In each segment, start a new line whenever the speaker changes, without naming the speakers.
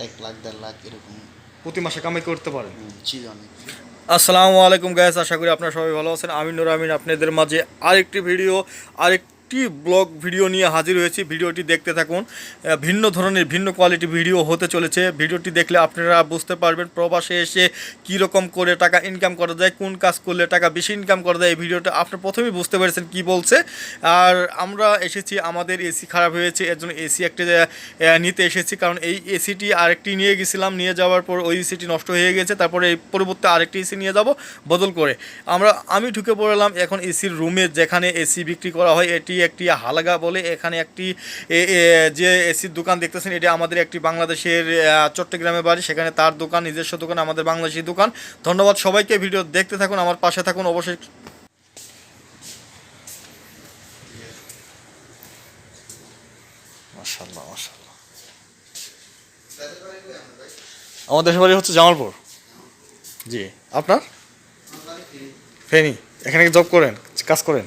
1 লাখ 1.5 লাখ এরকম
প্রতি মাসে কামাই করতে পারেন।
সিজনে।
আসসালামু আলাইকুম গাইস, আশা করি আপনারা সবাই ভালো আছেন। আমি নূর আমিন আপনাদের মাঝে আরেকটি ব্লগ ভিডিও নিয়ে হাজির হয়েছি। ভিডিওটি দেখতে থাকুন। ভিন্ন ধরনের ভিন্ন কোয়ালিটি ভিডিও হতে চলেছে। ভিডিওটি দেখলে আপনারা বুঝতে পারবেন প্রবাসে এসে কী রকম করে টাকা ইনকাম করা যায়, কোন কাজ করলে টাকা বেশি ইনকাম করা যায়। এই ভিডিওটা আপনি প্রথমেই বুঝতে পেরেছেন কি বলছে। আর আমরা এসেছি, আমাদের এসি খারাপ হয়েছে, এর জন্য এসি একটা নিতে এসেছি। কারণ এই এসিটি আরেকটি নিয়ে গেছিলাম, নিয়ে যাওয়ার পর ওই এসিটি নষ্ট হয়ে গেছে। তারপরে এই পরবর্তী আরেকটি এসি নিয়ে যাব বদল করে। আমি ঢুকে পড়লাম এখন এসির রুমে, যেখানে এসি বিক্রি করা হয়। এটি একটি হালগা বলে। এখানে একটি যে এসির দোকান দেখতেছেন, এটি আমাদের একটি বাংলাদেশের চট্টগ্রামে বাড়ি, সেখানে তার দোকান, নিজস্ব দোকান, আমাদের বাংলাদেশি দোকান। ধন্যবাদ সবাইকে, ভিডিও দেখতে থাকুন, আমার পাশে থাকুন অবশ্যই। মাশাআল্লাহ মাশাআল্লাহ। আমার দেশের বাড়ি হচ্ছে জামালপুর। জি, আপনার? ফেনী। এখানে জব করেন, কাজ করেন?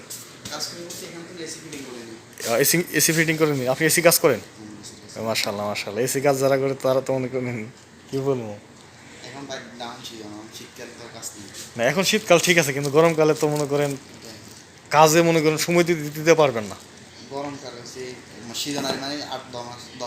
এসি ফিটিং করেন? আপনি এসি কাজ করেন? মাশাআল্লাহ মাশাআল্লাহ। এসি কাজ যারা করে তারা তো মনে করেন কি বলবো, না এখন শীতকাল ঠিক আছে, কিন্তু গরমকালে তো মনে করেন কাজে মনে করেন সময় দিতে পারবেন না।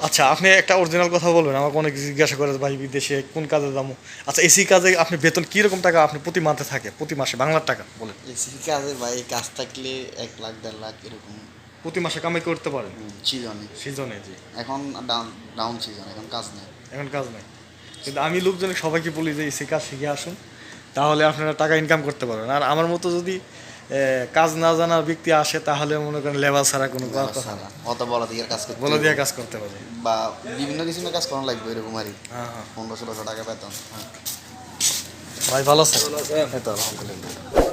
আচ্ছা, আপনি একটা অরিজিনাল কথা বলবেন। আমাকে অনেক জিজ্ঞাসা করে ভাই বিদেশে কোন কাজে যাবো। আচ্ছা, এসি কাজে আপনি বেতন কীরকম টাকা আপনি প্রতি মাসে থাকে, প্রতি মাসে বাংলার টাকা বলেন?
এসি কাজে ভাই কাজ থাকলে 1 লাখ 1.5 লাখ এরকম
প্রতি মাসে কামাই করতে পারেন
সিজনে।
সিজনে? জি।
এখন ডাউন সিজন, এখন কাজ নেই।
এখন কাজ নেই, কিন্তু আমি লোকজন সবাইকে বলি যে এসি কাজ শিখে আসুন, তাহলে আপনারা টাকা ইনকাম করতে পারবেন। আর আমার মতো যদি কাজ না জানার ব্যক্তি আসে, তাহলে মনে করেন লেবার ছাড়া কোনো কথা না,
অত বলা দিয়ে কাজ করতে
বলে দিয়ে কাজ করতে পারে,
বা বিভিন্ন কিছু কাজ করা লাগবে এরকম আর কি।
হ্যাঁ হ্যাঁ।
1500-1600 টাকা বেতন।
ভাই ভালো আছে? এই তো আলহামদুলিল্লাহ।